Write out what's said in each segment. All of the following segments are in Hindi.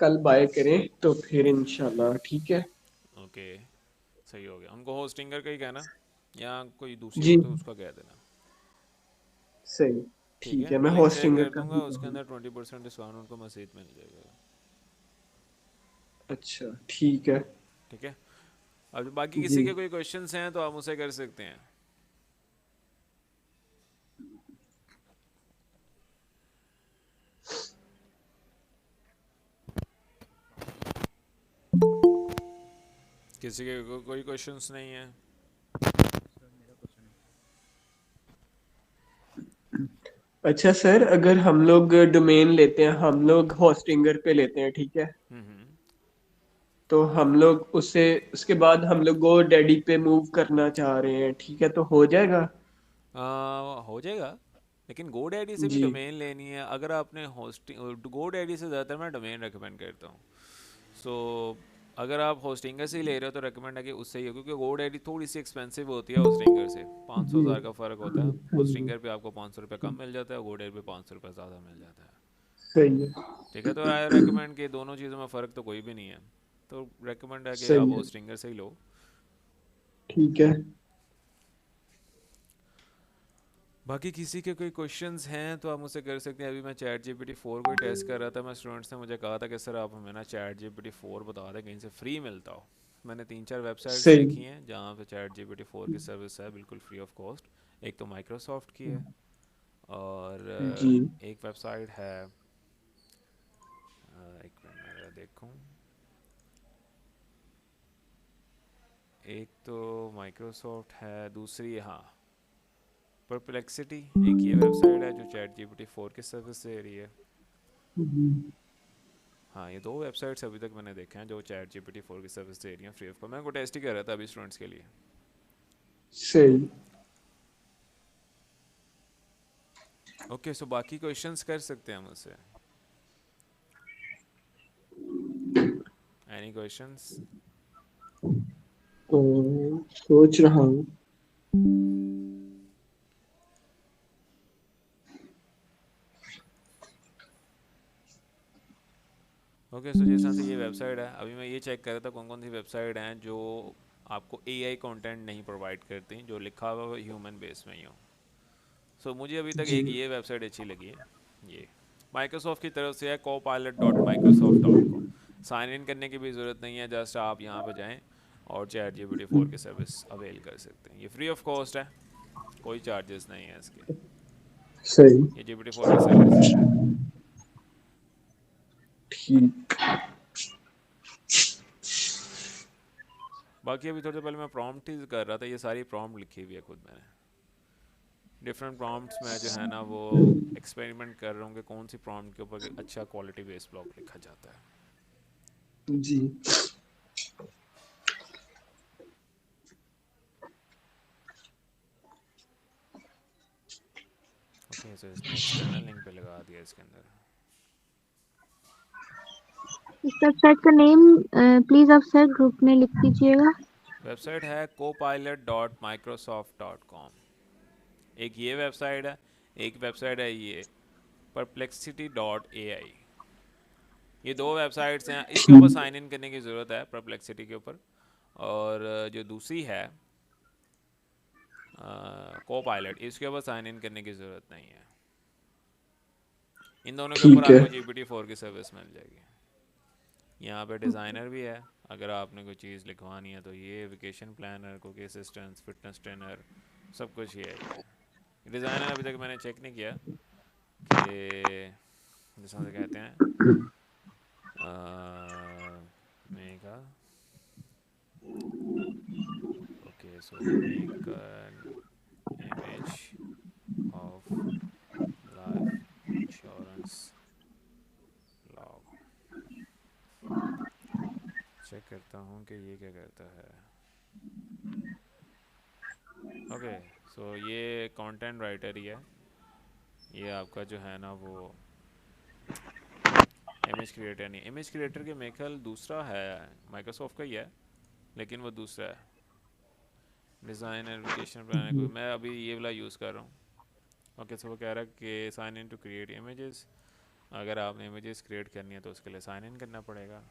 कल बाय करें तो फिर इंशाल्लाह ठीक है। ओके, सही हो गया। उनको होस्टिंगर का ही कहना, या कोई दूसरी जी हो तो उसका कह देना। सही। ठीक ठीक है, है, मैं मैं लिंक शेयर होस्टिंग कर का दूंगा, ही उसके कहूँ। अंदर 20% डिस्काउंट उनको मजीद मिल जाएगा। अच्छा ठीक है। ठीक है। अब बाकी जी किसी के कोई क्वेश्चंस हैं तो आप मुझसे कर सकते हैं। किसी के कोई क्वेश्चंस नहीं है? अच्छा सर, अगर हम लोग डोमेन लेते हैं, हम लोग होस्टिंगर पे लेते हैं, ठीक है। हम्म। तो हम लोग उससे उसके बाद हम लोग गो डैडी पे मूव करना चाह रहे हैं, ठीक है, तो हो जाएगा। हो जाएगा। लेकिन GoDaddy से भी जी डोमेन लेनी है। अगर आपने होस्टिंग, GoDaddy से ज़्यादातर मैं डोमेन रेकमेंड करता हूँ। सो अगर आप होस्टिंगर से ही ले रहे हो तो रेकमेंड है कि उससे ही हो, क्योंकि GoDaddy थोड़ी सी एक्सपेंसिव होती है होस्टिंगर से। 500 जी। हज़ार का फ़र्क होता है। हाँ जी। होस्टिंगर पे आपको 500 रुपये कम मिल जाता है, GoDaddy पे 500 रुपये ज़्यादा मिल जाता है। सही है। ठीक है, तो आई रेकमेंड कि दोनों चीज़ों में फ़र्क तो कोई भी नहीं है, तो रेकमेंड है कि आप सही है। होस्टिंगर से ही लो। ठीक है। बाकी किसी के कोई क्वेश्चंस हैं तो आप मुझसे कर सकते हैं। अभी मैं चैट GPT 4 को ही टेस्ट कर रहा था। मैं स्टूडेंट्स ने मुझे कहा था कि सर आप हमें ना चैट GPT 4 बता दें कहीं से फ्री मिलता हो। मैंने 3-4 वेबसाइट्स सही। देखी हैं जहाँ पे चैट GPT 4 की सर्विस है बिल्कुल फ्री ऑफ कॉस्ट। एक तो माइक्रोसॉफ्ट की है, और जी। एक वेबसाइट है, एक मिनट मैं ज़रा देखूँ। एक तो माइक्रोसॉफ्ट है, दूसरी हाँ परप्लेक्सिटी। एक ये वेबसाइट है जो चैट GPT 4 की सर्विस दे रही है। जी, हाँ, ये दो वेबसाइट्स अभी तक मैंने देखे हैं जो चैट GPT 4 की सर्विस दे रही हैं फ्री ऑफ कॉस्ट। मैं को टेस्ट ही कर रहा था अभी स्टूडेंट्स के लिए। सही। ओके, सो बाकी क्वेश्चंस कर सकते हैं मुझसे। Any questions? तो सोच रहा हूँ। ओके, सो जैसा से ये वेबसाइट है, अभी मैं ये चेक कर रहा था कौन कौन सी वेबसाइट हैं जो आपको AI कंटेंट नहीं प्रोवाइड करती, जो लिखा हुआ ह्यूमन बेस में ही हो। सो मुझे अभी तक जी। एक ये वेबसाइट अच्छी लगी है। ये माइक्रोसॉफ्ट की तरफ से है, copilot.microsoft.com। साइन इन करने की भी ज़रूरत नहीं है, जस्ट आप यहाँ पे जाएं और चैट GPT 4 की सर्विस अवेल कर सकते हैं। ये फ्री ऑफ कॉस्ट है, कोई चार्जेस नहीं है इसके। सही। ये GPT 4 की सर्विस है। ठीक। बाकी अभी थोड़ी देर पहले मैं प्रॉम्प्ट ही कर रहा था, ये सारी प्रॉम्प्ट लिखी हुई है खुद मैंने। डिफरेंट प्रॉम्प्ट्स में जो है ना वो एक्सपेरिमेंट कर रहा हूँ कि कौन सी प्रॉम्प्ट के ऊपर अच्छा क्वालिटी बेस्ड ब्लॉग लिखा जाता है। जी। ओके, सो इसने एक्सटर्नल लिंक पे लगा दिया इसके अंदर। इस वेबसाइट का नेम प्लीज आप सर ग्रुप में लिख दीजिएगा। वेबसाइट है copilot.microsoft.com। एक ये वेबसाइट है, एक वेबसाइट है ये perplexity.ai। ये दो वेबसाइट्स हैं, इसके ऊपर ठीक। साइन इन करने की ज़रूरत है परप्लेक्सिटी के ऊपर। और जो दूसरी है कोपायलट, इसके ऊपर साइन इन करने की ज़रूरत नहीं है। इन दोनों के ऊपर ठीक है। आपको GPT 4 की सर्विस मिल जाएगी। यहाँ पे डिज़ाइनर भी है, अगर आपने कोई चीज़ लिखवानी है तो ये वेकेशन प्लानर, कुकी असिस्टेंट, फिटनेस ट्रेनर, सब कुछ ये है। ये डिज़ाइनर अभी तक मैंने चेक नहीं किया कि जैसा से कहते हैं mega. Okay, so make an image of life insurance log. Check करता हूँ कि ये क्या करता है। ओके, सो ये कंटेंट राइटर ही है। ये आपका जो है ना वो इमेज क्रिएटर नहीं, इमेज क्रिएटर के मेरे ख्याल दूसरा है, माइक्रोसॉफ्ट का ही है, लेकिन वो दूसरा है। डिज़ाइनर वेकेशन प्लानर को मैं अभी ये वाला यूज़ कर रहा हूँ। ओके, सो वो कह रहा है कि sign in to create images. अगर आपने इमेजेस क्रिएट करनी है तो उसके लिए साइन इन करना पड़ेगा।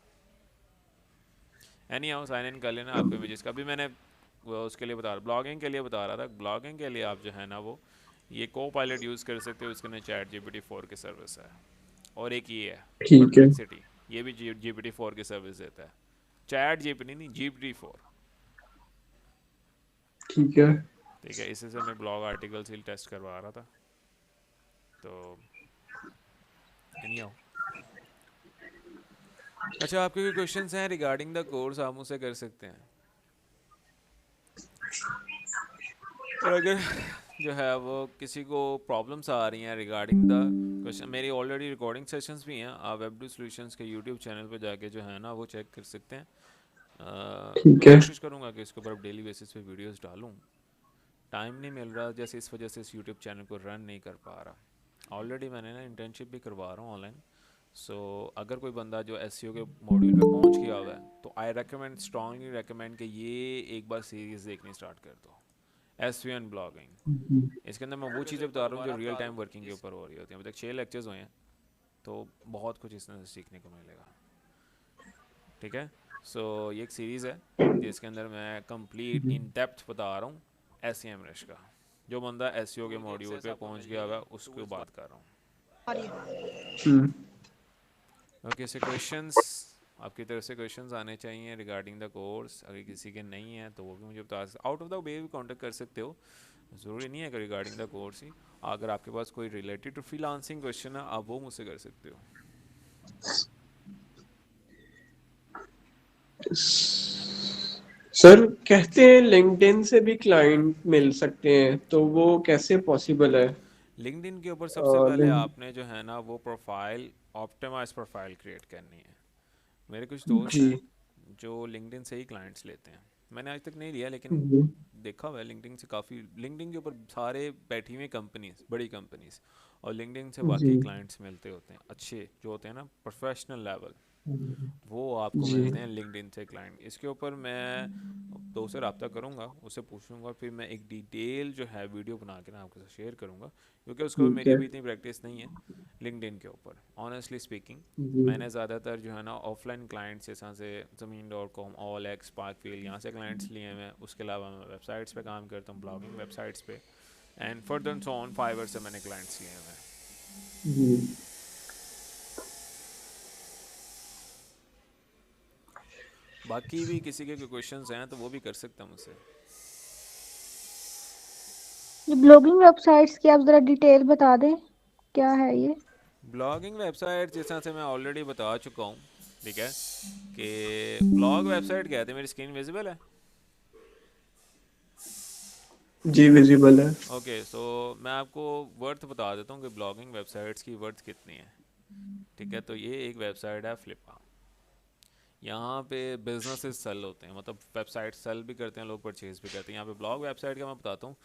एनी हाउ साइन इन कर लेना आपको इमेजेस का। अभी मैंने वो उसके लिए बता रहा, ब्लॉगिंग के लिए बता रहा था। ब्लॉगिंग के लिए आप जो है ना वो ये को पायलट यूज़ कर सकते हो, उसके अंदर चैट GPT-4 की सर्विस है। और एक ये है ठीक है। परप्लेक्सिटी, ये भी GPT-4 की सर्विस देता है। चैट GPT नहीं, GPT-4। ठीक है। ठीक है, इसी से मैं ब्लॉग आर्टिकल्स ही टेस्ट करवा रहा था। तो एनी हाउ, अच्छा आपके कोई क्वेश्चंस हैं रिगार्डिंग द कोर्स, आप मुझसे कर सकते हैं। और अगर जो है वो किसी को प्रॉब्लम्स आ रही हैं रिगार्डिंग द क्वेश्चन, मेरी ऑलरेडी रिकॉर्डिंग सेशंस भी हैं, आप वेब सॉल्यूशंस के यूट्यूब चैनल पर जाके जो है ना वो चेक कर सकते हैं। ठीक है। कोशिश करूँगा कि इसके ऊपर अब डेली बेसिस पे वीडियोस डालूँ। टाइम नहीं मिल रहा, जैसे इस वजह से इस यूट्यूब चैनल को रन नहीं कर पा रहा। ऑलरेडी मैंने ना इंटर्नशिप भी करवा रहा हूँ ऑनलाइन। सो अगर कोई बंदा जो एसईओ के मॉड्यूल पे पहुंच गया हुआ है तो आई रेकमेंड, स्ट्रांगली रेकमेंड कि ये एक बार सीरीज़ देखनी स्टार्ट कर दो, एसईओ एंड ब्लॉगिंग। इसके अंदर मैं वो चीज़ें बता रहा हूँ जो रियल टाइम वर्किंग के ऊपर हो रही होती हैं। अभी तक 6 लेक्चर्स हुए हैं, तो बहुत कुछ इसमें से सीखने को मिलेगा। ठीक है, सो ये एक सीरीज़ है जिसके अंदर मैं कंप्लीट इन डेप्थ बता रहा हूँ एस का। जो बंदा एसईओ के मॉड्यूल पे पहुंच गया होगा उसको बात कर रहा हूँ। हम्म। ओके, से क्वेश्चंस आपकी तरफ से क्वेश्चंस आने चाहिए रिगार्डिंग द कोर्स। अगर किसी के नहीं है तो वो भी मुझे बता सकते, आउट ऑफ द वे भी कांटेक्ट कर सकते हो। ज़रूरी नहीं है कि रिगार्डिंग द कोर्स ही, अगर आपके पास कोई रिलेटेड टू फ्रीलांसिंग क्वेश्चन है आप वो मुझसे कर सकते हो। सर कहते हैं लिंक्डइन से भी क्लाइंट मिल सकते हैं, तो वो कैसे पॉसिबल है? लिंक्डइन के ऊपर सबसे पहले लिंक आपने जो है ना वो प्रोफाइल, ऑप्टिमाइज प्रोफाइल क्रिएट करनी है। मेरे कुछ दोस्त जी। हैं जो लिंक्डइन से ही क्लाइंट्स लेते हैं। मैंने आज तक नहीं लिया लेकिन जी। देखा हुआ है लिंक्डइन से काफ़ी, लिंक्डइन के ऊपर सारे बैठी हुई कंपनीज, बड़ी कंपनीज, और लिंक्डइन से जी। वाकई क्लाइंट्स मिलते होते हैं अच्छे, जो होते हैं ना प्रोफेशनल लेवल, वो आपको जी। मिलते हैं लिंक्डइन से क्लाइंट। इसके ऊपर मैं दोस्त से रब्ता करूँगा, उससे पूछूंगा, फिर मैं एक डिटेल जो है वीडियो बना के ना आपके साथ शेयर करूँगा, क्योंकि उसके ऊपर ठीक मेरी है। अभी इतनी प्रैक्टिस नहीं है लिंक्डइन के ऊपर। ऑनेस्टली स्पीकिंग जी। मैंने ज़्यादातर जो है ना ऑफलाइन क्लाइंट्स जैसा से ज़मीन.com, OLX, स्पार्कफील्ड, यहाँ से क्लाइंट्स लिए हैं। उसके अलावा मैं वेबसाइट्स पे काम करता हूँ, ब्लॉगिंग वेबसाइट्स पे, and further so on Fiverr से मैंने क्लाइंट्स लिए हुए हैं। जी। बाकी भी किसी के क्वेश्चंस हैं तो वो भी कर सकता हूँ मुझसे। ये ब्लॉगिंग वेबसाइट्स की आप जरा डिटेल बता दें, क्या है ये? ब्लॉगिंग वेबसाइट जैसा से मैं ऑलरेडी बता चुका हूँ, ठीक है, कि ब्लॉग वेबसाइट कहते हैं। मेरी स्क्रीन विजिबल है? जी विजिबल है। ओके, सो मैं आपको वर्थ बता देता हूँ कि ब्लॉगिंग वेबसाइट्स की वर्थ कितनी है। ठीक है, तो ये एक वेबसाइट है फ्लिपा। यहाँ पे बिजनेसेस सेल होते हैं, मतलब वेबसाइट सेल भी करते हैं लोग, परचेज भी करते हैं। यहाँ पे ब्लॉग वेबसाइट का मैं बताता हूँ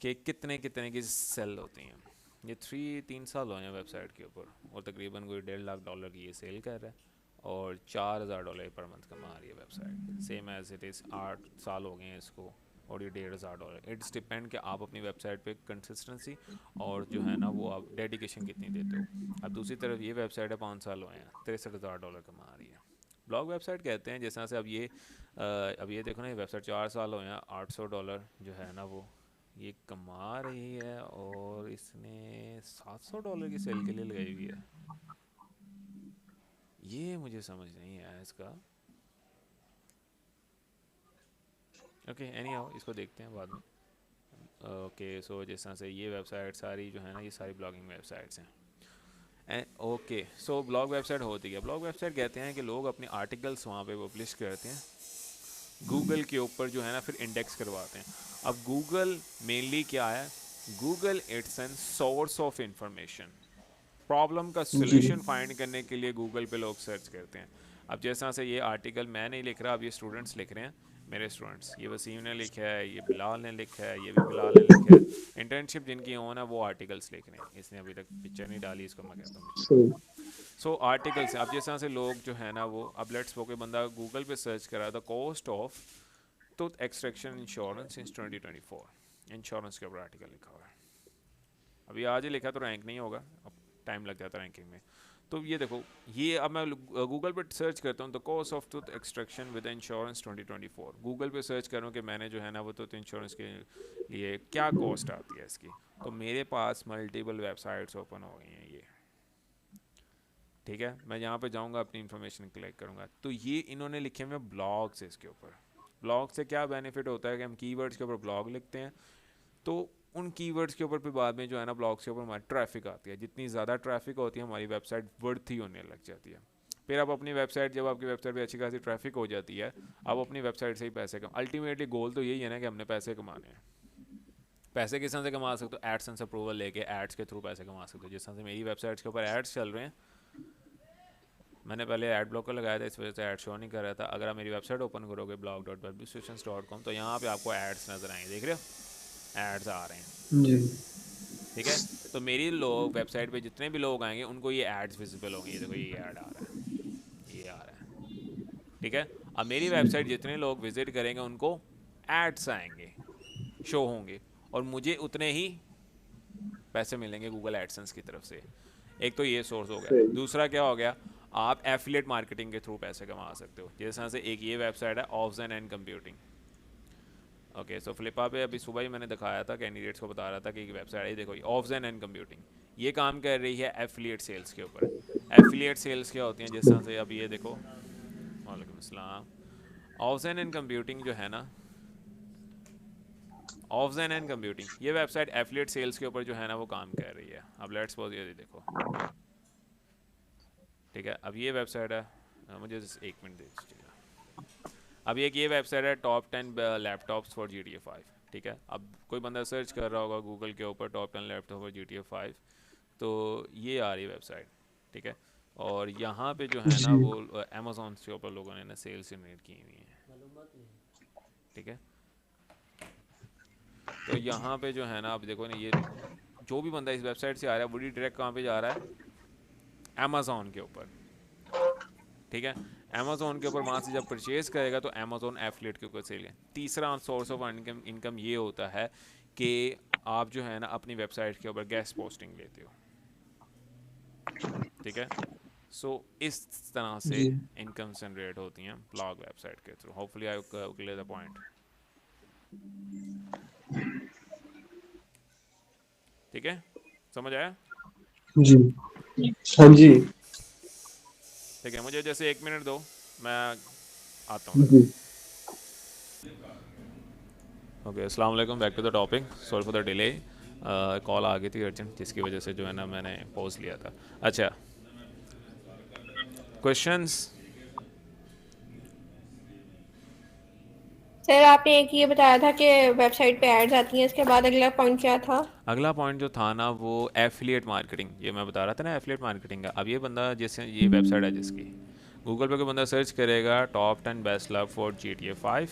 कि कितने कितने की सेल होती हैं। ये 3 साल हुए हैं वेबसाइट के ऊपर, और तकरीबन कोई $1.5 की ये सेल कर रहा है, और $4,000 पर मंथ कमा रही है website, same as it is. 8 साल हो गए हैं इसको, और ये $1,500। इट्स डिपेंड कि आप अपनी वेबसाइट पे कंसिस्टेंसी और जो है ना वो आप डेडिकेशन कितनी देते हो। अब दूसरी तरफ ये वेबसाइट है 5 साल हुए हैं, $63,000 कमा रही है। ब्लॉग वेबसाइट कहते हैं जैसा से अब ये देखो ना, ये वेबसाइट 4 साल हुए हैं, $800 जो है ना वो ये कमा रही है, और इसने $700 की सेल के लिए लगाई हुई है। ये मुझे समझ नहीं आया इसका। ओके, एनी हाउ इसको देखते हैं बाद में। ओके, सो जिस तरह से ये वेबसाइट सारी जो है ना, ये सारी ब्लॉगिंग वेबसाइट्स हैं। ओके, सो ब्लॉग वेबसाइट होती है, ब्लॉग वेबसाइट कहते हैं कि लोग अपने आर्टिकल्स वहाँ पे पब्लिश करते हैं, गूगल के ऊपर जो है ना फिर इंडेक्स करवाते हैं। अब गूगल मेनली क्या है? Google it's an source of information. Problem का जी। सोल्यूशन फाइंड करने के लिए गूगल पे लोग सर्च करते हैं। अब जैसा से ये आर्टिकल मैं नहीं लिख रहा, अब ये स्टूडेंट्स लिख रहे हैं, मेरे स्टूडेंट्स, ये वसीम ने लिखा है, ये बिलाल ने लिखा है, ये भी बिलाल ने लिखा है। इंटर्नशिप जिनकी ऑन है वो आर्टिकल्स लिख रहे हैं। इसने अभी तक पिक्चर नहीं डाली, इसको मैं कहता हूँ पिक्चर सही। डालो। सो आर्टिकल्स, अब जैसा से लोग जो है ना वो, अब लेट्स सपोज कोई बंदा गूगल पे सर्च करा the cost of tooth extraction insurance in 2024, insurance के ऊपर आर्टिकल लिखा हुआ है। अभी आज ही लिखा तो रैंक नहीं होगा, अब टाइम लग जाता है रैंकिंग में। तो ये देखो, ये अब मैं गूगल पे सर्च करता हूँ the cost of tooth extraction with insurance 2024। Google पे सर्च करूँ कि मैंने जो है ना वो टूथ इंश्योरेंस के लिए क्या कॉस्ट आती है इसकी, तो मेरे पास मल्टीपल वेबसाइट्स ओपन हो गई हैं ये, ठीक है। मैं यहाँ पे जाऊँगा, अपनी इन्फॉर्मेशन कलेक्ट करूँगा, तो ये इन्होंने लिखे हुए ब्लॉग्स इसके ऊपर। ब्लॉग से क्या बेनिफिट होता है कि हम कीवर्ड्स के ऊपर ब्लॉग लिखते हैं, तो उन कीवर्ड्स के ऊपर फिर बाद में जो है ना ब्लॉग्स के ऊपर हमारी ट्रैफिक आती है। जितनी ज़्यादा ट्रैफिक होती है हमारी वेबसाइट वर्थ ही होने लग जाती है। फिर आप अपनी वेबसाइट, जब आपकी वेबसाइट पे अच्छी खासी ट्रैफिक हो जाती है, आप अपनी वेबसाइट से ही पैसे कमा, अल्टीमेटली गोल तो यही है ना कि हमने पैसे कमाने हैं। पैसे किस तरह से कमा सकते हो? एडसेंस अप्रूवल लेके एड्स के थ्रू पैसे कमा सकते हो। जिस तरह से मेरी वेबसाइट्स के ऊपर एड्स चल रहे हैं, मैंने पहले ऐड ब्लॉकर लगाया था, इस वजह से ऐड शो नहीं कर रहा था। अगर आप मेरी वेबसाइट ओपन करोगे blog.websolutions.com, तो यहाँ पे आपको एड्स नज़र आएंगे, देख रहे हो एड्स आ रहे हैं, जी ठीक है। तो मेरी लोग वेबसाइट पे जितने भी लोग आएंगे उनको ये एड्स विजिबल होंगे, ये देखो ये ऐड आ रहा है, ये आ रहा है, ठीक है। अब मेरी वेबसाइट जितने लोग विजिट करेंगे उनको एड्स आएंगे, शो होंगे, और मुझे उतने ही पैसे मिलेंगे गूगल एडसेंस की तरफ से। एक तो ये सोर्स हो गया। सही। दूसरा क्या हो गया, आप एफिलिएट मार्केटिंग के थ्रू पैसे कमा सकते हो। जिस तरह से एक ये वेबसाइट है ऑफजन एंड कंप्यूटिंग, ओके। सो फ्लिपा पे अभी सुबह ही मैंने दिखाया था, कैंडिडेट्स को बता रहा था कि एक वेबसाइट है, देखो ऑफजन एंड कंप्यूटिंग, ये काम कर रही है एफिलिएट सेल्स के ऊपर। एफिलिएट सेल्स क्या होती हैं, जिस तरह से अब ये देखो, वालेकुम अस्सलाम, ऑफजन एंड कंप्यूटिंग जो है ना, ऑफजन एंड कंप्यूटिंग, ये वेबसाइट एफिलिएट सेल्स के ऊपर जो है ना वो काम कर रही है। अब लेट्स सपोज ये देखो, ठीक है। अब ये वेबसाइट है, मुझे एक मिनट दे दीजिएगा। अब ये वेबसाइट है टॉप 10 लैपटॉप्स फॉर GTA 5, ठीक है। अब कोई बंदा सर्च कर रहा होगा गूगल के ऊपर टॉप 10 लैपटॉप फॉर GTA 5, तो ये आ रही वेबसाइट, ठीक है। और यहाँ पे जो है ना जी वो अमेजोन के ऊपर लोगों ने ना सेल्स जनरेट की हुई है, ठीक है। तो यहाँ पे जो है ना आप देखो ना, ये जो भी बंदा इस वेबसाइट से आ रहा है वो डायरेक्ट कहाँ पे जा रहा है, अमेजोन के ऊपर, ठीक है। अमेजोन के ऊपर वहाँ से जब परचेज करेगा तो अमेजोन एफिलिएट के ऊपर सेल है। तीसरा सोर्स ऑफ इनकम ये होता है कि आप जो है ना अपनी वेबसाइट के ऊपर गेस्ट पोस्टिंग लेते हो, ठीक है। सो इस तरह से जी इनकम जनरेट होती हैं ब्लॉग वेबसाइट के through. Hopefully I clear the point, ठीक है, समझ आया? जी हाँ जी ठीक है, मुझे जैसे 1 मिनट दो, मैं आता हूँ जी। जरा। ओके, अस्सलाम वालेकुम, back to the topic, sorry for the delay. Call आ गई थी अर्जेंट, जिसकी वजह से जो है ना मैंने पॉज लिया था। अच्छा, क्वेश्चंस? सर आपने एक ये बताया था कि वेबसाइट पे एड्स आती हैं, इसके बाद अगला पॉइंट क्या था? अगला पॉइंट जो था ना वो एफिलिएट मार्केटिंग, ये मैं बता रहा था ना एफिलिएट मार्केटिंग का। अब ये बंदा, जैसे ये वेबसाइट है जिसकी गूगल पे कोई बंदा सर्च करेगा top 10 best love for GTA 5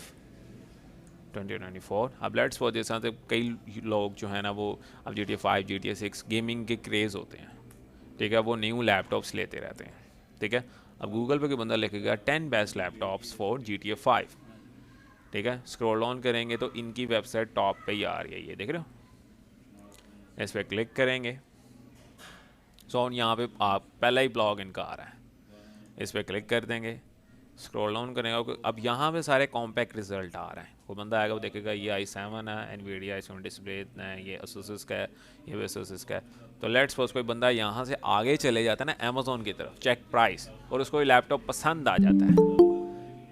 2024। अब लेट्स सपोज जैसा तो कई लोग जो है ना वो अब GTA 5 GTA 6 गेमिंग के क्रेज़ होते हैं, ठीक है, वो न्यू लैपटॉप्स लेते रहते हैं, ठीक है। अब गूगल पे कोई बंदा लिखेगा 10 बेस्ट लैपटॉप्स फॉर GTA 5, ठीक है। स्क्रॉल ऑन करेंगे तो इनकी वेबसाइट टॉप पे ही आ रही है, ये देख रहे हो। इस पर क्लिक करेंगे, सो यहाँ पे आप पहला ही ब्लॉग इनका आ रहा है, इस पर क्लिक कर देंगे, स्क्रॉल डाउन करेंगे। अब यहाँ पे सारे कॉम्पैक्ट रिजल्ट आ रहे हैं। वो बंदा आएगा, वो देखेगा ये i7 है, NVIDIA i7 डिस्प्ले इतना है, ये Asus का है, ये भी Asus का है। तो लेट्स सपोज कोई बंदा यहाँ से आगे चले जाता है ना अमेजोन की तरफ, चेक प्राइस, और उसको ये लैपटॉप पसंद आ जाता है,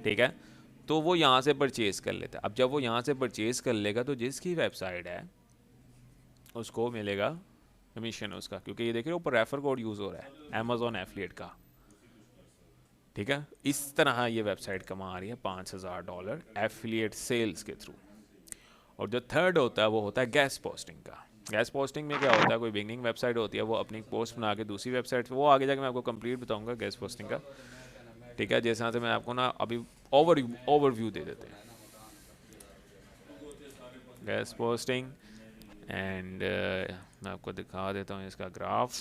ठीक है, तो वो यहाँ से परचेज़ कर लेता है। अब जब वो यहाँ से परचेज़ कर लेगा तो जिसकी वेबसाइट है उसको मिलेगा कमीशन उसका, क्योंकि ये देखिए ऊपर रेफर कोड यूज़ हो रहा है अमेजोन एफिलिएट का, ठीक है। इस तरह ये वेबसाइट कमा रही है $5000 एफिलिएट सेल्स के थ्रू। और जो थर्ड होता है वो होता है गैस पोस्टिंग का। गैस पोस्टिंग में क्या होता है, कोई बिगनिंग वेबसाइट होती है, वो अपनी पोस्ट बना के दूसरी वेबसाइट, वो आगे जाके मैं आपको कंप्लीट बताऊंगा गैस पोस्टिंग का, ठीक है। जैसे से मैं आपको ना अभी ओवरव्यू दे देते हैं गैस पोस्टिंग, एंड मैं आपको दिखा देता हूँ इसका ग्राफ।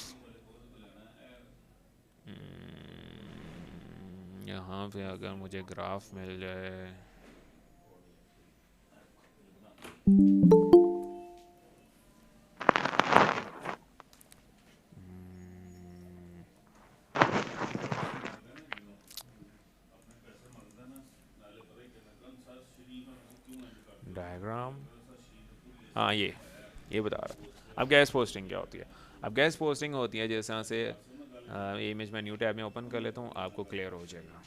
यहाँ पे अगर मुझे ग्राफ मिल जाए, डायग्राम, हाँ ये बता रहा था। अब गैस पोस्टिंग क्या होती है? अब गैस पोस्टिंग होती है जैसे से इमेज मैं न्यू टैब में ओपन कर लेता हूँ, आपको क्लियर हो जाएगा।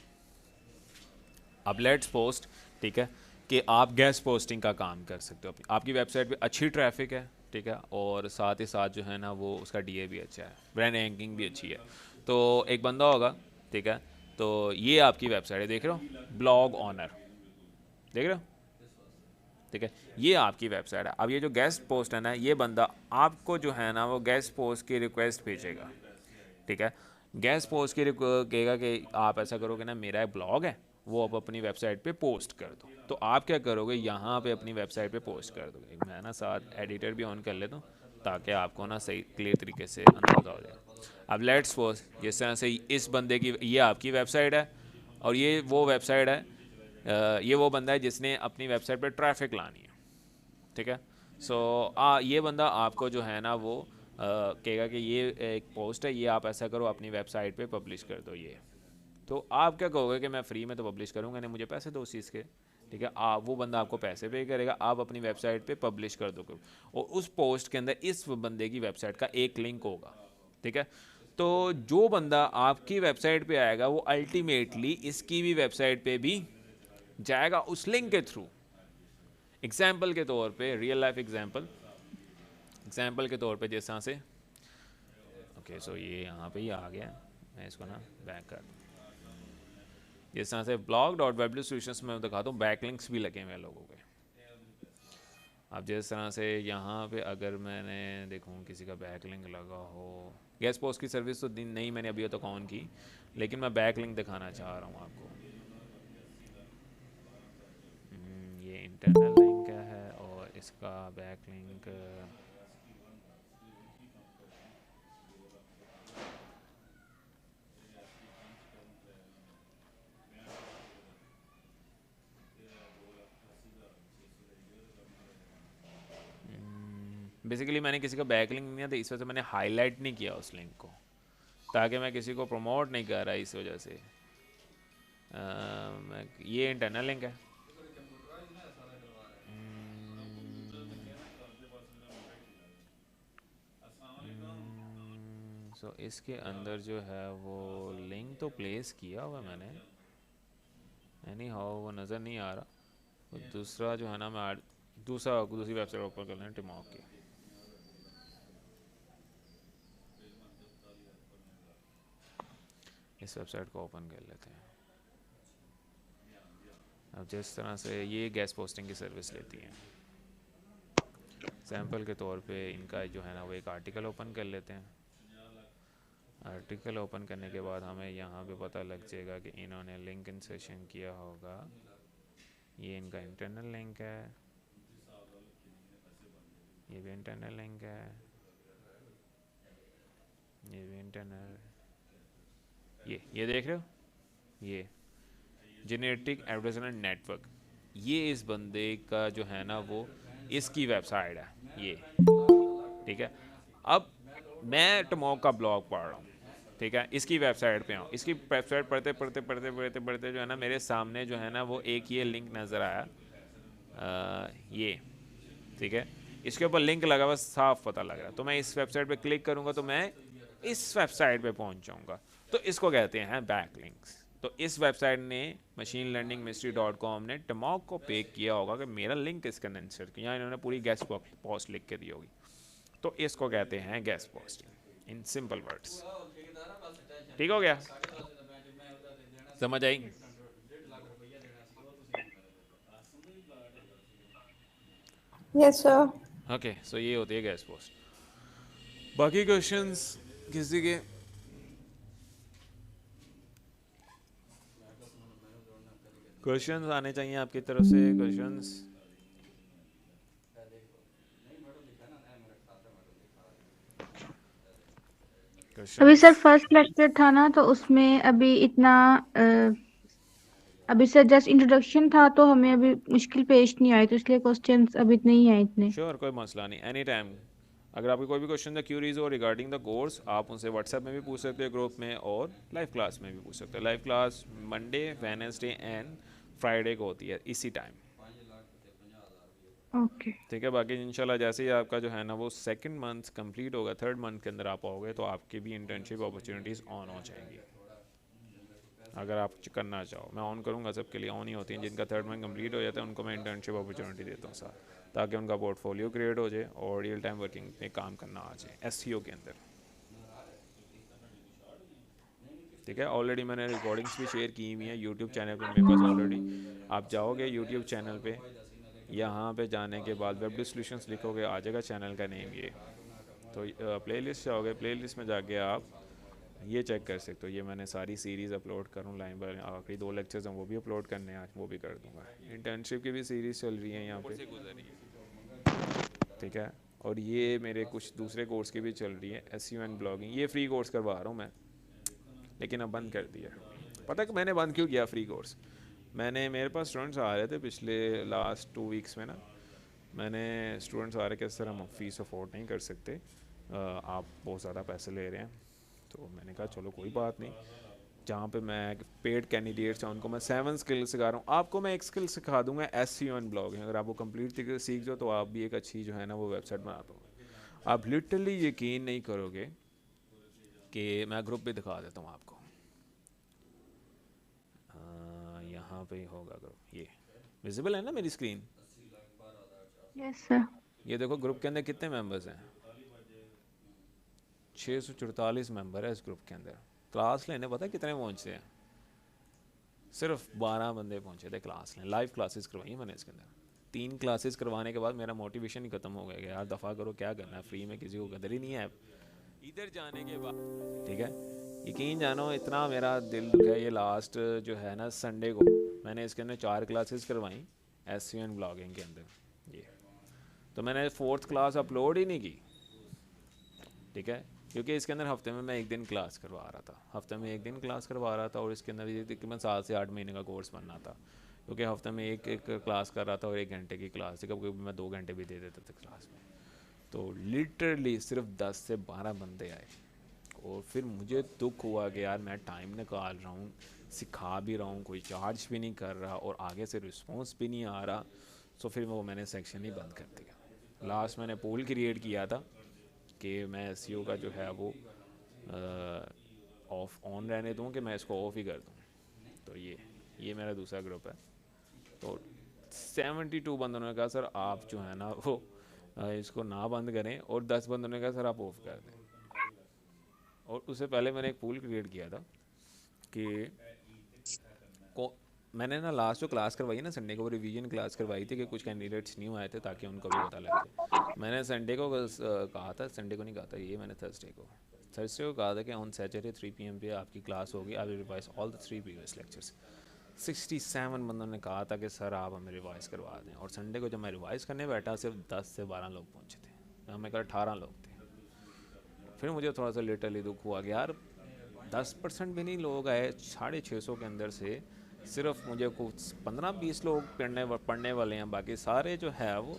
अब लेट्स पोस्ट, ठीक है, कि आप गैस पोस्टिंग का काम कर सकते हो। आपकी वेबसाइट पे अच्छी ट्रैफिक है, ठीक है, और साथ ही साथ जो है ना वो उसका डीए भी अच्छा है, ब्रांड रैंकिंग भी अच्छी है। तो एक बंदा होगा, ठीक है, तो ये आपकी वेबसाइट है, देख रहे हो, ब्लॉग ऑनर, देख रहे हो, ठीक है, ये आपकी वेबसाइट है। अब ये जो गेस्ट पोस्ट है ना, ये बंदा आपको जो है ना वो गेस्ट पोस्ट की रिक्वेस्ट भेजेगा, ठीक है। गेस्ट पोस्ट की कहेगा कि आप ऐसा करोगे ना, मेरा एक ब्लॉग है वो आप अपनी वेबसाइट पे पोस्ट कर दो। तो आप क्या करोगे, यहाँ पे अपनी वेबसाइट पे पोस्ट कर दोगे। मैं ना साथ एडिटर भी ऑन कर लेता हूँ ताकि आपको ना सही क्लियर तरीके से अंदाज़ा हो जाए। अब लेट्स सपोज जिस तरह से इस बंदे की, ये आपकी वेबसाइट है और ये वो वेबसाइट है, ये वो बंदा है जिसने अपनी वेबसाइट पे ट्रैफिक लानी है, ठीक है। सो ये बंदा आपको जो है ना वो कहेगा कि ये एक पोस्ट है, ये आप ऐसा करो अपनी वेबसाइट पे पब्लिश कर दो ये। तो आप क्या कहोगे कि मैं फ्री में तो पब्लिश करूँगा नहीं, मुझे पैसे दो उस चीज़ के, ठीक है। वो बंदा आपको पैसे पे करेगा, आप अपनी वेबसाइट पे पब्लिश कर दोगे और उस पोस्ट के अंदर इस बंदे की वेबसाइट का एक लिंक होगा, ठीक है। तो जो बंदा आपकी वेबसाइट पे आएगा वो अल्टीमेटली इसकी भी वेबसाइट पे भी जाएगा उस लिंक के थ्रू। एग्जाम्पल के तौर पे, रियल लाइफ एग्जाम्पल के तौर पे, जैसा से ओके, सो ये यहाँ पे ही आ गया, मैं इसको ना बैक कर दूँ। जिस तरह से blog.weblosolutions में दिखाता हूँ, बैकलिंक्स भी लगे हुए हैं लोगों के। अब जिस तरह से यहाँ पे अगर मैंने देखूँ किसी का बैकलिंक लगा हो, गेस्ट पोस्ट की सर्विस तो दिन नहीं मैंने अभी तक ऑन की, लेकिन मैं बैकलिंक दिखाना चाह रहा हूँ आपको। ये इंटरनल लिंक है और इसका बैकलिंक बेसिकली मैंने किसी का बैकलिंक नहीं दिया, तो इस वजह से मैंने हाईलाइट नहीं किया उस लिंक को, ताकि मैं किसी को प्रमोट नहीं कर रहा इस वजह से। ये इंटरनल लिंक है। सो इसके अंदर जो है वो लिंक तो प्लेस किया हुआ मैंने, एनी हाउ वो नज़र नहीं आ रहा। वो दूसरा जो है ना, मैं दूसरी वेबसाइट ओपन कर लें, टिमॉक की। इस वेबसाइट को ओपन कर लेते हैं। अब जिस तरह से ये गैस पोस्टिंग की सर्विस लेती हैं, सैम्पल के तौर पे इनका जो है ना वो एक आर्टिकल ओपन कर लेते हैं। आर्टिकल ओपन करने के बाद हमें यहाँ पे पता लग जाएगा कि इन्होंने लिंक इंसर्शन किया होगा। ये इनका इंटरनल लिंक है, ये भी इंटरनल लिंक है, ये भी इंटरनल, ये देख रहे हो, ये जेनेटिक एडवर्टाइजमेंट नेटवर्क, ये इस बंदे का जो है ना वो इसकी वेबसाइट है ये, ठीक है। अब मैं टमॉक का ब्लॉग पढ़ रहा हूँ, ठीक है, इसकी वेबसाइट पे आऊँ, इसकी वेबसाइट पढ़ते जो है ना मेरे सामने जो है ना वो एक ये लिंक नज़र आया, ये, ठीक है, इसके ऊपर लिंक लगा हुआ साफ पता लग रहा है। तो मैं इस वेबसाइट पे क्लिक करूँगा तो मैं इस वेबसाइट पे पहुँच जाऊँगा। तो इसको कहते हैं बैकलिंक्स। तो इस वेबसाइट ने machinelearningmystery.com ने टमॉक को पे किया होगा कि मेरा लिंक इसके अंदर इंसर्ट किया, इन्होंने पूरी गेस्ट पोस्ट लिख के दी होगी। तो इसको कहते हैं guest posting in simple words. ठीक हो गया, समझ आई? Yes sir. ओके, सो ये होती है गेस्ट पोस्ट। बाकी क्वेश्चंस किसी के? क्वेश्चंस आने चाहिए आपकी तरफ से, क्वेश्चंस। अभी सर फर्स्ट लेक्चर था ना, तो उसमें अभी इतना अभी सर जस्ट इंट्रोडक्शन था, तो हमें अभी मुश्किल पेश नहीं आई, तो इसलिए क्वेश्चंस अभी इतने ही आए इतने। श्योर, कोई मसला नहीं, एनी टाइम। अगर आपके कोई भी क्वेश्चन है, क्यूरीज हो रिगार्डिंग द कोर्स, आप उनसे व्हाट्सएप में भी पूछ सकते हो ग्रुप में, और लाइव क्लास में भी पूछ सकते हो। Live class Monday, Wednesday and Friday को होती है इसी टाइम। ओके। ठीक है। बाकी इंशाल्लाह जैसे ही आपका जो है ना वो सेकंड मंथ कंप्लीट होगा, थर्ड मंथ के अंदर आप आओगे तो आपकी भी इंटर्नशिप अपॉर्चुनिटीज़ ऑन हो जाएंगी। अगर आप करना चाहो, मैं ऑन करूँगा, सबके लिए ऑन ही होती हैं। जिनका थर्ड मंथ कंप्लीट हो जाता है उनको मैं इंटर्नशिप अपॉर्चुनिटी देता हूँ साथ, ताकि उनका पोर्टफोलियो क्रिएट हो जाए और रियल टाइम वर्किंग में काम करना आ जाए एसईओ के अंदर। ठीक है। ऑलरेडी मैंने रिकॉर्डिंग्स भी शेयर की हुई हैं यूट्यूब चैनल पे मेरे पास ऑलरेडी। आप जाओगे यूट्यूब चैनल पे, यहाँ पे जाने के बाद वेब सॉल्यूशंस लिखोगे, आ जाएगा चैनल का नेम ये। तो प्लेलिस्ट जाओगे, प्लेलिस्ट में जाके आप ये चेक कर सकते हो। ये मैंने सारी सीरीज़ अपलोड करूँ लाइन बाय, आखिरी 2 लेक्चर्स हैं वो भी अपलोड करने हैं आज, वो भी कर दूँगा। इंटर्नशिप की भी सीरीज़ चल रही है यहाँ पे, ठीक है। और ये मेरे कुछ दूसरे कोर्स की भी चल रही है, एसईओ एंड ब्लॉगिंग। ये फ्री कोर्स करवा रहा हूँ मैं, लेकिन अब बंद कर दिया। पता है कि मैंने बंद क्यों किया फ्री कोर्स? मेरे पास स्टूडेंट्स आ रहे थे पिछले लास्ट 2 वीक्स में ना, मैंने स्टूडेंट्स आ रहे कि सर हम फ़ीस अफोर्ड नहीं कर सकते, आप बहुत ज़्यादा पैसे ले रहे हैं। तो मैंने कहा चलो कोई बात नहीं, जहाँ पे मैं पेड कैंडिडेट्स हैं उनको मैं 7 स्किल सिखा रहा हूँ, आपको मैं एक स्किल सिखा दूंगा एसईओ एंड ब्लॉगिंग। अगर आप वो कंप्लीट तरीके से सीख जाओ तो आप भी एक अच्छी जो है ना वो वेबसाइट बना पाओगे। आप लिटरली यकीन नहीं करोगे कि मैं ग्रुप भी दिखा देता हूँ आपको। यहाँ पे होगा ग्रुप, ये विजिबल है ना मेरी स्क्रीन? Yes sir. ये देखो ग्रुप के अंदर कितने मेंबर्स हैं, 644 मेंबर है इस ग्रुप के अंदर। क्लास लेने पता है कितने पहुँचते हैं? सिर्फ 12 बंदे पहुँचे थे क्लास लेने। लाइव क्लासेस करवाई मैंने इसके अंदर। 3 क्लासेस करवाने के बाद मेरा मोटिवेशन ही ख़त्म हो गया कि यार दफ़ा करो, क्या करना है, फ्री में किसी को कदर ही नहीं है इधर जाने के बाद। ठीक है, यकीन जानो इतना मेरा दिल दुखा है। ये लास्ट जो है ना संडे को मैंने इसके अंदर 4 क्लासेस करवाई एसईओ एंड ब्लॉगिंग के अंदर। ये तो मैंने 4th क्लास अपलोड ही नहीं की, ठीक है, क्योंकि इसके अंदर हफ्ते में मैं 1 दिन क्लास करवा रहा था, हफ्ते में 1 दिन क्लास करवा रहा था। और इसके अंदर ये तकरीबन 7 से 8 महीने का कोर्स बनना था, क्योंकि हफ्ते में एक क्लास कर रहा था और 1 घंटे की क्लास थी, कभी कभी मैं 2 घंटे भी दे देता था क्लास में। तो लिटरली सिर्फ 10 से 12 बंदे आए और फिर मुझे दुख हुआ कि यार मैं टाइम निकाल रहा हूँ, सिखा भी रहा हूँ, कोई चार्ज भी नहीं कर रहा और आगे से रिस्पॉन्स भी नहीं आ रहा। सो फिर वो मैंने सेक्शन ही बंद कर दिया। लास्ट मैंने पोल क्रिएट किया था कि मैं एसईओ का जो है वो ऑफ ऑन रहने दूँ कि मैं इसको ऑफ ही कर दूँ। तो ये मेरा दूसरा ग्रुप है। तो 72 बंदों ने कहा सर आप जो है ना वो इसको ना बंद करें, और 10 बंदों ने कहा सर आप ऑफ कर दें। और उससे पहले मैंने एक पूल क्रिएट किया था कि को मैंने ना लास्ट जो क्लास करवाई ना संडे को, वो रिवीजन क्लास करवाई थी कि कुछ कैंडिडेट्स न्यू आए थे ताकि उनको भी पता लग जाए। मैंने संडे को कहा था, संडे को नहीं कहा था, ये मैंने थर्सडे को कहा था कि ऑन सैटरडे 3 PM पे आपकी क्लास होगी, I will revise all the 3 previous lectures. 67 बंदों ने कहा था कि सर आप हमें रिवाइज करवा दें। और संडे को जब मैं रिवाइज करने बैठा सिर्फ 10 से 12 लोग पहुँचे थे, हमें कल 18 लोग थे। फिर मुझे थोड़ा सा लिटरली दुख हुआ कि यार 10% भी नहीं लोग आए 650 के अंदर से, सिर्फ मुझे कुछ 15-20 लोग पढ़ने वाले हैं, बाकी सारे जो है वो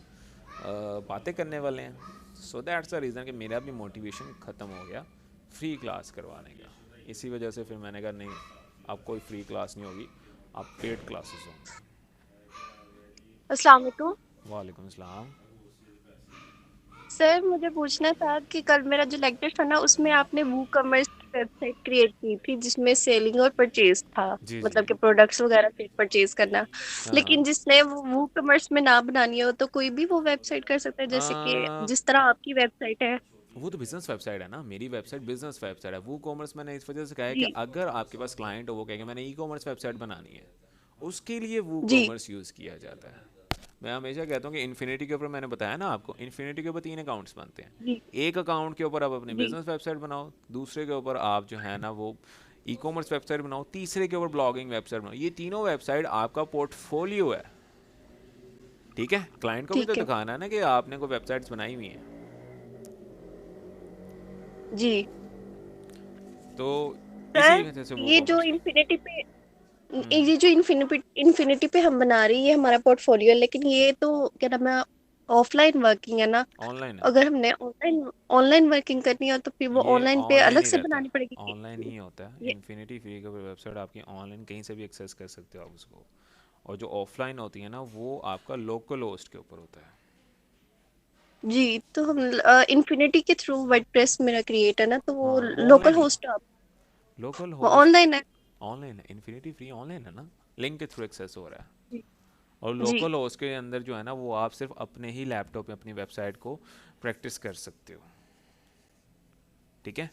बातें करने वाले हैं। सो दैट्स द रीज़न कि मेरा भी मोटिवेशन ख़त्म हो गया फ्री क्लास करवाने का। इसी वजह से फिर मैंने कहा नहीं, अब कोई फ्री क्लास नहीं होगी, अब पेड क्लासेस होंगी। अस्सलाम वालेकुम। वालेकुम अस्सलाम। सर मुझे पूछना था कि कल मेरा जो लेक्चर था ना उसमें आपने वू कॉमर्स की वेबसाइट क्रिएट की थी जिसमें सेलिंग और परचेज था, जी जी। मतलब कि प्रोडक्ट्स वगैरह से परचेज करना। हाँ हाँ। लेकिन जिसने वो वू कॉमर्स में ना बनानी हो तो कोई भी वो वेबसाइट कर सकता है, जैसे कि जिस तरह आपकी वेबसाइट है। वो तो बिजनेस वेबसाइट है ना, मेरी वेबसाइट बिजनेस वेबसाइट है। वो कॉमर्स मैंने इस वजह से कहा है कि जी अगर आपके पास क्लाइंट हो वो कहेगा मैंने ई कॉमर्स वेबसाइट बनानी है, उसके लिए वो जी कॉमर्स यूज़ किया जाता है। मैं हमेशा कहता हूँ कि इन्फिनिटी के ऊपर मैंने बताया ना आपको, इन्फिनिटी के ऊपर 3 अकाउंट्स बनते हैं। जी एक अकाउंट के ऊपर आप अपनी जी बिजनेस वेबसाइट बनाओ, दूसरे के ऊपर आप जो है ना वो ई कॉमर्स वेबसाइट बनाओ, तीसरे के ऊपर ब्लॉगिंग वेबसाइट बनाओ। ये तीनों वेबसाइट आपका पोर्टफोलियो है, ठीक है। क्लाइंट को भी तो ठीक है। दिखाना है ना कि आपने कोई वेबसाइट्स बनाई हुई हैं। जी तो इसी सर, वजह से वो ये जो कॉमर्स। इन्फिनिटी पे ये जो इन्फिनिटी पे हम बना रही है ये हमारा पोर्टफोलियो, लेकिन ये तो क्या नाम है, ऑफलाइन वर्किंग है ना। ऑनलाइन है। अगर हमने ऑनलाइन ऑनलाइन वर्किंग करनी हो तो फिर वो ये ऑनलाइन पे ऑनलाइन अलग ही से रहता है, बनानी पड़ेगी ऑनलाइन ही होता है। ये। इन्फिनिटी फ्री का वेबसाइट आपकी ऑनलाइन कहीं से भी एक्सेस कर सकते हो आप उसको। और जो ऑफलाइन होती है ना वो आपका लोकल होस्ट के ऊपर होता है। जी, तो हम इन्फिनिटी के थ्रू वर्डप्रेस मेरा क्रिएट है ना, तो वो हाँ वो लोकल ऑनलाइन है, होस्ट आप लोकल वो होस्ट ऑनलाइन है। ऑनलाइन है, इन्फिनिटी फ्री ऑनलाइन है ना, लिंक के थ्रू एक्सेस हो रहा है। जी। और जी। लोकल होस्ट के अंदर जो है ना वो आप सिर्फ अपने ही लैपटॉप पे अपनी वेबसाइट को प्रैक्टिस कर सकते हो, ठीक है।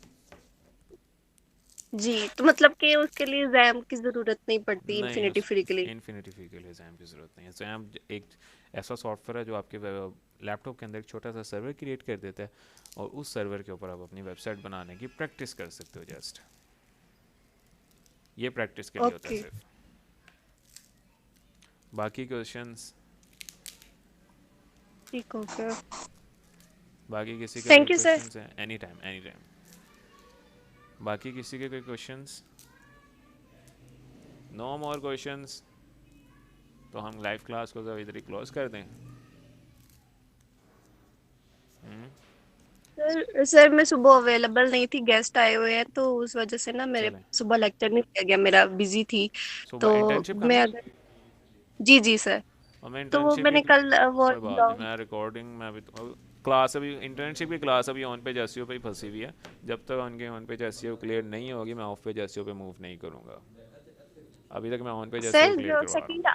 जी, तो मतलब कि उसके लिए जैम की जरूरत नहीं पड़ती नहीं, इन्फिनिटी उस फ्री के लिए। इन्फिनिटी फ्री के लिए जैम की ज़रूरत नहीं है। जैम एक ऐसा सॉफ्टवेयर है जो आपके लैपटॉप के अंदर एक छोटा सा सर्वर क्रिएट कर देता है और उस सर्वर के ऊपर आप अपनी वेबसाइट बनाने की प्रैक्टिस कर सकते हो। जस्ट ये प्रैक्टिस के लिए होता है ओके। सिर्फ। बाकी क्वेश्चंस, ठीक हो गया। बाकी किसी के कोई थैंक यू सर। क्वेश्चंस हैं? Any time any time. बाकी किसी के कोई क्वेश्चंस? नो मोर क्वेश्चंस, तो हम लाइव क्लास को तो इधर ही क्लोज कर दें। सर मैं सुबह अवेलेबल नहीं थी, गेस्ट आए हुए हैं, तो उस वजह से ना मेरे चलें, सुबह लेक्चर नहीं दिया गया, मेरा बिजी थी। तो सुबह इंटर्नशिप का मैं ना, अगर जी जी सर, और मैं तो वो इंटर्नशिप की मैंने कल वो कोई बात नहीं, लॉन्ग। मैं रिकॉर्डिंग में अभी तो क्लास अभी इंटर्नशिप की क्लास अभी ऑन पेज एसईओ पे ही फंसी हुई है। जब तक उनके ऑन पेज एसईओ क्लियर नहीं होगी मैं ऑफ पेज एसईओ पे मूव नहीं करूँगा। अभी तक मैं on page SEO sir clear जो करवा रहा सेकंड हूँ।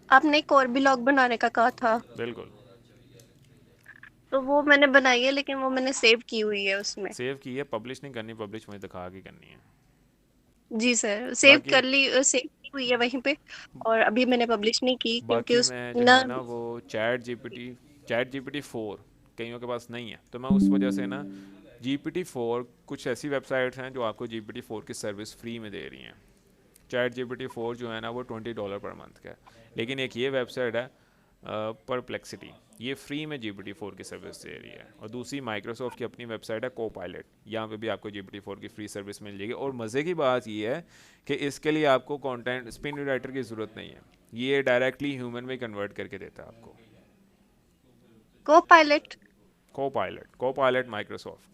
आपने एक और भी लॉग बनाने का कहा था, बिल्कुल, तो वो मैंने बनाई है, लेकिन वो मैंने सेव की हुई है उसमें। सेव की है, पब्लिश नहीं करनी, पब्लिश मुझे दिखा के करनी है। जी सर, सेव बाकी कर ली, सेव की हुई है वहीं पे। और अभी मैंने पब्लिश नहीं की क्योंकि बाकी उस मैं जो ना। है ना वो चैट जीपीटी 4 कईयों के पास नहीं है, तो मैं उस वजह से ना GPT-4 कुछ ऐसी वेबसाइट्स हैं जो आपको GPT-4 की सर्विस फ्री में दे रही हैं। ChatGPT-4 जो है ना वो $20 पर मंथ का है, लेकिन एक ये वेबसाइट है परप्लेक्सिटी, ये फ्री में GPT-4 की सर्विस दे रही है। और दूसरी माइक्रोसॉफ्ट की अपनी वेबसाइट है कोपायलट, यहाँ पे भी आपको GPT-4 की फ्री सर्विस मिल जाएगी। और मज़े की बात ये है कि इसके लिए आपको कंटेंट स्पिन राइटर की ज़रूरत नहीं है, ये डायरेक्टली ह्यूमन में कन्वर्ट करके देता है आपको। को पायलट। कोपायलट माइक्रोसॉफ्ट,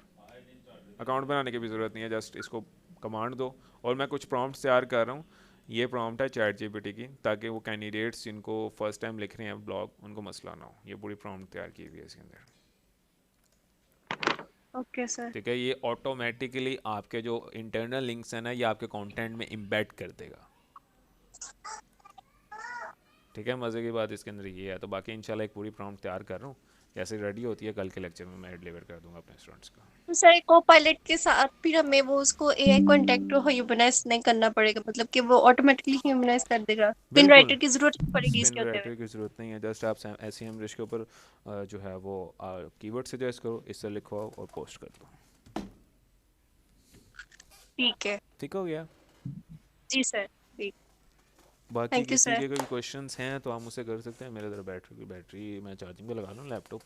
अकाउंट बनाने की भी ज़रूरत नहीं है, जस्ट इसको कमांड दो। और मैं कुछ प्रॉम्प्ट तैयार कर रहा हूँ, ये प्रॉम्प्ट है चैट जीपीटी की, ताकि वो कैंडिडेट्स जिनको फर्स्ट टाइम लिख रहे हैं ब्लॉग उनको मसला ना हो। ये पूरी प्रॉम्प्ट तैयार की हुई है इसके अंदर, ओके सर। ठीक है। ये ऑटोमेटिकली आपके जो इंटरनल लिंक्स हैं ना ये आपके कंटेंट में इम्बेड कर देगा, ठीक है। मज़े की बात इसके अंदर ये है। तो बाकी इंशाल्लाह एक पूरी प्रॉम्प्ट तैयार कर रहा हूँ, जैसे रेडी होती है कल के लेक्चर में मैं डिलीवर कर दूंगा अपने स्टूडेंट्स को। तो सर को पायलट के साथ फिर हमें वो उसको एआई कॉन्टेक्ट ह्यूमनाइज नहीं करना पड़ेगा, मतलब कि वो ऑटोमेटिकली ह्यूमनाइज कर देगा, पिन बिल्कुल, राइटर की जरूरत नहीं पड़ेगी स्पिन इसके होते हुए। राइटर की ज़रूरत नहीं है, जस्ट आप एस सी एम रिश के ऊपर जो है वो कीवर्ड सजेस्ट करो, इससे लिखवाओ और पोस्ट कर दो, ठीक है। ठीक हो गया। जी सर। ठीक। बाकी थैंक यू किसी सर। के कोई क्वेश्चंस हैं तो आप मुझसे कर सकते हैं। मेरे ज़रा बैटरी मैं चार्जिंग पे लगा लूँ, लैपटॉप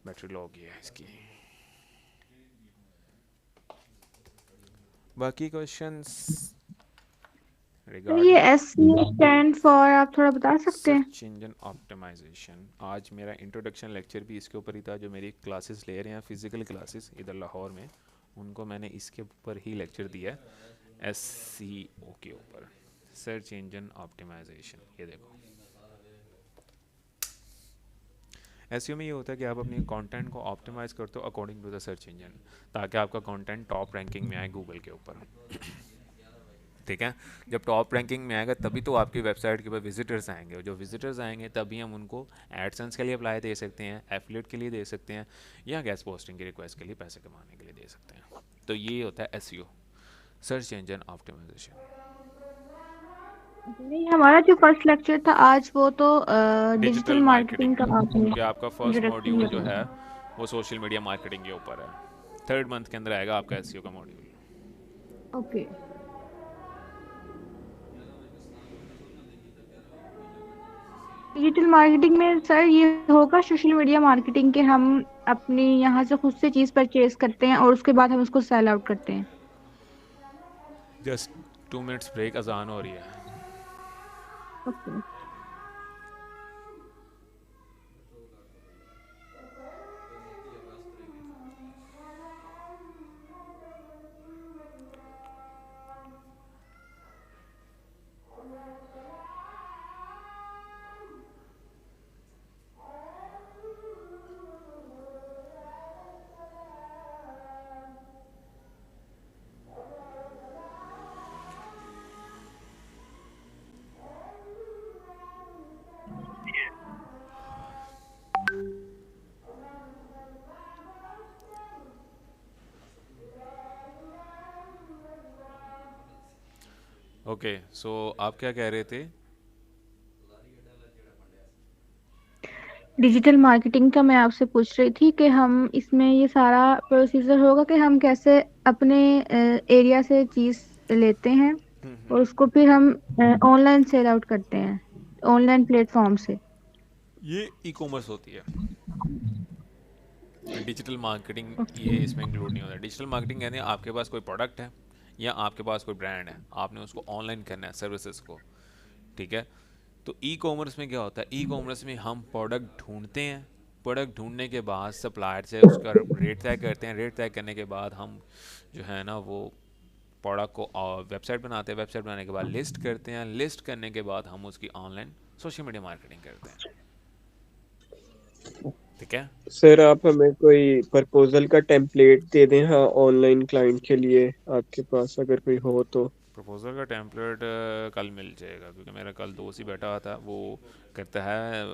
बैटरी लो हो गई है इसकी। बाकी क्वेश्चंस तो ये रिगार्डिंग SEO स्टैंड फॉर आप थोड़ा बता सकते हैं? Search engine optimisation. आज मेरा इंट्रोडक्शन लेक्चर भी इसके ऊपर ही था। जो मेरी क्लासेस ले रहे हैं फिजिकल क्लासेस इधर लाहौर में, उनको मैंने इसके ऊपर ही लेक्चर दिया है, SEO के ऊपर, सर्च इंजन ऑप्टिमाइजेशन। ये देखो, एसईओ में ये होता है कि आप अपनी कंटेंट को ऑप्टिमाइज़ करते हो according to the search engine, ताकि आपका कंटेंट टॉप रैंकिंग में आए गूगल के ऊपर, ठीक है। जब टॉप रैंकिंग में आएगा तभी तो आपकी वेबसाइट के ऊपर विजिटर्स आएंगे, और जो विजिटर्स आएंगे तभी हम उनको एडसेंस के लिए अप्लाई दे सकते हैं, एफिलिएट के लिए दे सकते हैं, या गेस्ट पोस्टिंग की रिक्वेस्ट के लिए पैसे कमाने के लिए दे सकते हैं। तो ये होता है एसईओ, सर्च इंजन ऑप्टिमाइजेशन। नहीं, हमारा जो फर्स्ट लेक्चर था आज वो तो डिजिटल डिजिटल मार्केटिंग मार्केटिंग, का आपने क्योंकि आपका फर्स्ट इंट्रोडक्शन मॉड्यूल जो बताया। है वो सोशल मीडिया मार्केटिंग के ऊपर है। 3rd मंथ के अंदर आएगा आपका एसईओ का मॉड्यूल। ओके। डिजिटल मार्केटिंग में सर ये होगा सोशल मीडिया मार्केटिंग के हम अपनी यहाँ से खुद से चीज परचेज करते हैं और उसके बाद हम उसको सेल आउट करते हैं। जस्ट 2 मिनट्स ब्रेक, अजान हो रही है। ओके। ओके, सो आप क्या कह रहे थे? डिजिटल मार्केटिंग का मैं आपसे पूछ रही थी कि हम इसमें ये सारा प्रोसीजर होगा कि हम कैसे अपने एरिया से चीज लेते हैं और उसको फिर हम ऑनलाइन सेल आउट करते हैं ऑनलाइन प्लेटफॉर्म से। ये ई कॉमर्स होती है। डिजिटल मार्केटिंग ये ओके। इसमें इंक्लूड नहीं होता। डिजिटल मार्केटिंग यानी आपके पास कोई प्रोडक्ट है या आपके पास कोई ब्रांड है, आपने उसको ऑनलाइन करना है सर्विसेज को, ठीक है। तो ई कॉमर्स में क्या होता है? ई कॉमर्स में हम प्रोडक्ट ढूंढते हैं, प्रोडक्ट ढूंढने के बाद सप्लायर से उसका रेट तय करते हैं, रेट तय करने के बाद हम जो है ना वो प्रोडक्ट को वेबसाइट बनाते हैं, वेबसाइट बनाने के बाद लिस्ट करते हैं, लिस्ट करने के बाद हम उसकी ऑनलाइन सोशल मीडिया मार्केटिंग करते हैं, ठीक है। सर आप हमें कोई प्रपोजल का टेम्पलेट दे दें, हाँ, ऑनलाइन क्लाइंट के लिए, आपके पास अगर कोई हो तो। प्रपोजल का टेम्पलेट कल मिल जाएगा, क्योंकि मेरा कल दोस्त ही बैठा था, वो करता है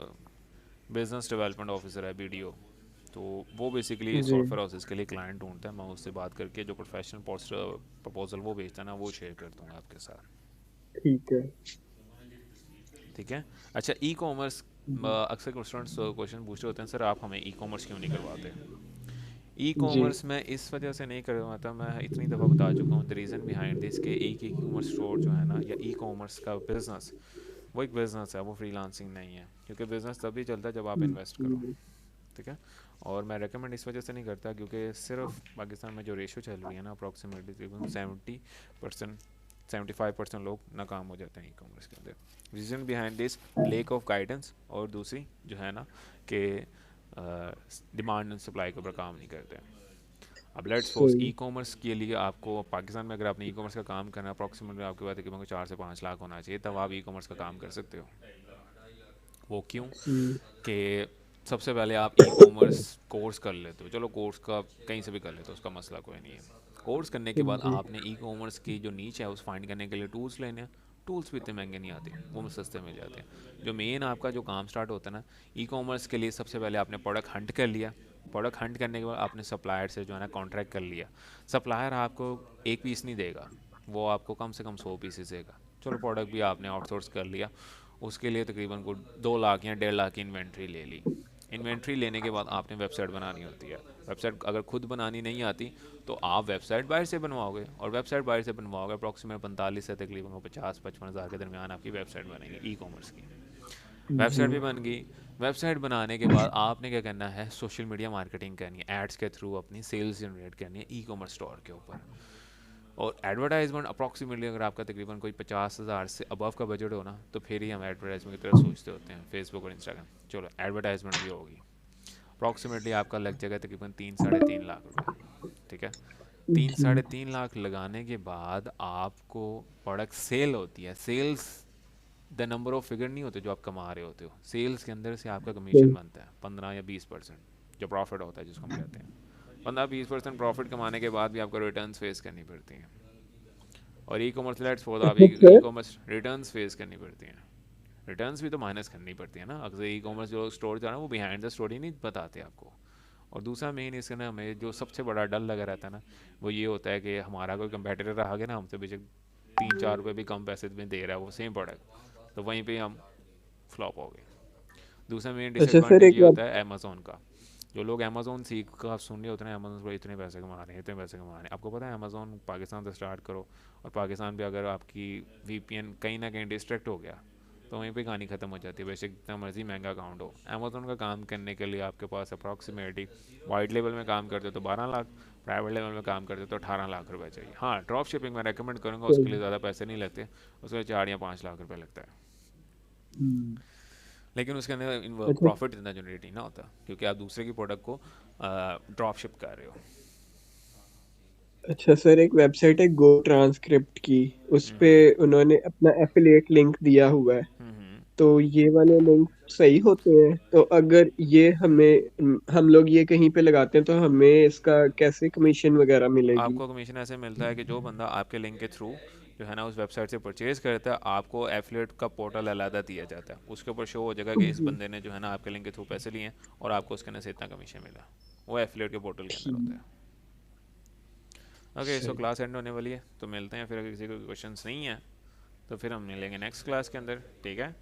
बिजनेस डेवलपमेंट ऑफिसर है, BDO। तो वो बेसिकली जी सॉफ्टवेयर हाउसेस के लिए क्लाइंट ढूंढता है। मैं उससे बात करके जो प्रोफेशनल प्रपोजल वो भेजता है ना, वो शेयर कर दूंगा आपके साथ, ठीक है। ठीक है। अच्छा, ई कॉमर्स, अक्सर स्टूडेंट्स क्वेश्चन पूछ रहे होते हैं, सर आप हमें ई कॉमर्स क्यों नहीं करवाते? ई जी कॉमर्स में इस वजह से नहीं करवाता, मैं इतनी दफ़ा बता चुका हूँ द रीज़न बिहाइंड दिस, कि एक ई कॉमर्स स्टोर जो है ना, या ई कॉमर्स का बिज़नेस, वो एक बिज़नेस है, वो फ्रीलांसिंग नहीं है। क्योंकि बिज़नेस तभी चलता है जब आप इन्वेस्ट करो, ठीक है। और मैं रेकमेंड इस वजह से नहीं करता क्योंकि सिर्फ पाकिस्तान में जो रेशो चल रही है ना, अप्रॉक्सीमेटली तकरीबन 70%, 75% लोग नाकाम हो जाते हैं ई कॉमर्स के अंदर। Reason behind this, lake of guidance, और दूसरी जो है ना कि डिमांड एंड सप्लाई के ऊपर काम नहीं करते हैं। अब लेट्स सपोज ई सही। कॉमर्स के लिए आपको पाकिस्तान में अगर आपने ई कॉमर्स का काम करना है, अप्रॉक्सीमेटली आपके पास तकरीबन 4 से 5 लाख होना चाहिए, तब आप ई कॉमर्स का काम कर सकते हो। वो क्यों? कि सबसे पहले आप ई कॉमर्स कोर्स कर लेते हो, चलो कोर्स का कहीं से भी कर लेते हो, उसका मसला कोई नहीं है। कोर्स करने के बाद जी आपने ई कॉमर्स की जो नीच है उस फाइंड करने के लिए टूल्स लेने हैं। टूल्स भी इतने महंगे नहीं आते, वो में सस्ते मिल जाते हैं। जो मेन आपका जो काम स्टार्ट होता है ना ई कॉमर्स के लिए, सबसे पहले आपने प्रोडक्ट हंट कर लिया। प्रोडक्ट हंट करने के बाद आपने सप्लायर से जो है ना कॉन्ट्रैक्ट कर लिया। सप्लायर आपको एक पीस नहीं देगा, वो आपको कम से कम 100 पीसेस देगा। चलो प्रोडक्ट भी आपने आउटसोर्स कर लिया, उसके लिए तकरीबन को 2 लाख या 1.5 लाख की इन्वेंट्री ले ली। इन्वेंट्री लेने के बाद आपने वेबसाइट बनानी होती है। वेबसाइट अगर खुद बनानी नहीं आती तो आप वेबसाइट बाहर से बनवाओगे, और वेबसाइट बाहर से बनवाओगे अप्रॉक्सीमेट 45 से तकरीबन 50-55 हज़ार के दरमियान आपकी वेबसाइट बनेगी ई कॉमर्स की। जी वेबसाइट भी बन गई। वेबसाइट बनाने के बाद आपने क्या करना है, सोशल मीडिया मार्केटिंग करनी है, एड्स के थ्रू अपनी सेल्स जनरेट करनी है ई कॉमर्स स्टोर के ऊपर। और एडवर्टाइजमेंट अप्रॉक्सीमेटली अगर आपका तकरीबन कोई 50,000 से अबव का बजट हो ना, तो फिर ही हम एडवर्टाइजमेंट की तरफ सोचते होते हैं, फेसबुक और इंस्टाग्राम। चलो एडवर्टाइजमेंट भी होगी, अप्रॉक्सीमेटली आपका लग जाएगा तकरीबन 3-3.5 लाख रुपए, ठीक है। तीन जी साढ़े तीन लाख लगाने के बाद आपको प्रोडक्ट सेल होती है। Sales the number of figure नहीं होते जो आप कमा रहे होते हो, सेल्स के अंदर से आपका कमीशन सही। बनता है 15 या 20%, जो प्रॉफिट होता है जिसको हम कहते हैं। 15-20% प्रॉफिट कमाने के बाद भी आपको रिटर्न्स फेस करनी पड़ती हैं। और ई कॉमर्स लेट्स सपोज आप अच्छा ई सर। कॉमर्स रिटर्न्स फेस करनी पड़ती हैं। रिटर्न्स भी तो माइनस करनी पड़ती है ना, अक्सर ई कॉमर्स जो स्टोर जा रहा है वो बिहाइंड द स्टोरी नहीं बताते आपको। और दूसरा मेन इसके ना हमें जो सबसे बड़ा डर लगा रहता है ना, वो ये होता है कि हमारा कोई कंपेटिटर आ गया ना, हमसे बेशक 3-4 रुपये भी कम पैसे में दे रहा है वो सेम प्रोडक्ट, तो वहीं पे हम फ्लॉप हो गए। दूसरा मेन अच्छा सर डिसएडवांटेज एक ये बात। होता है अमेज़ोन का। जो लोग अमेज़ोन सीख का सुन रहे होते हैं, अमेज़ोन पर इतने पैसे कमा रहे हैं, इतने पैसे कमा रहे हैं। आपको पता है अमेज़ोन पाकिस्तान से स्टार्ट करो, और पाकिस्तान पे अगर आपकी VPN कहीं ना कहीं डिस्ट्रैक्ट हो गया तो वहीं पे कहानी ख़त्म हो जाती है, बेशक जितना मर्जी महंगा अकाउंट हो। अमेज़ोन का काम करने के लिए आपके पास अप्रॉक्सीमेटली वाइट लेवल में काम करते हो तो 12 लाख, प्राइवेट लेवल में काम करते हो तो 18 लाख रुपए चाहिए। हाँ, ड्रॉप शिपिंग मैं रेकमेंड करूँगा, उसके लिए सही। ज़्यादा पैसे नहीं लगते, उसमें 4 या 5 लाख रुपए लगता है। हम्म, लेकिन उसके अंदर अच्छा। प्रॉफिट इतना जनरेट नहीं ना होता, क्योंकि आप दूसरे की प्रोडक्ट को ड्रॉप शिप कर रहे हो। अच्छा सर एक वेबसाइट है गो ट्रांसक्रिप्ट की, उस पे हम्म उन्होंने अपना एफिलिएट लिंक दिया हुआ है। हम्म हम्म। तो ये वाले लिंक सही होते हैं? तो अगर ये हमें हम लोग ये कहीं पे लगाते हैं तो हमें इसका कैसे कमीशन वगैरह मिलेगी? आपको कमीशन ऐसे मिलता है कि जो बंदा आपके लिंक के थ्रू जो है ना उस वेबसाइट से परचेज करता है, आपको एफिलिएट का पोर्टल अलग दिया जाता है, उसके ऊपर शो हो जाएगा कि इस जी बंदे ने जो है ना आपके लिंक के थ्रू पैसे लिए हैं और आपको उसके अंदर से इतना कमीशन मिला। वो एफिलिएट के पोर्टल के अंदर होता ठीक। है। ओके, सो सही। क्लास एंड होने वाली है, तो मिलते हैं फिर। अगर किसी को क्वेश्चंस नहीं है तो फिर हम मिलेंगे नेक्स्ट क्लास के अंदर, ठीक है।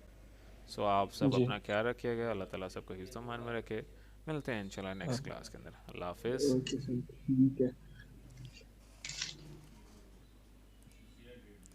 सो आप सब जी अपना ख्याल रखिएगा, अल्लाह ताला सबको हिफ्ज़-ओ-मान में रखे। मिलते हैं इंशाल्लाह नेक्स्ट क्लास के अंदर। अल्लाह हाफिज़। ओके सर ठीक है।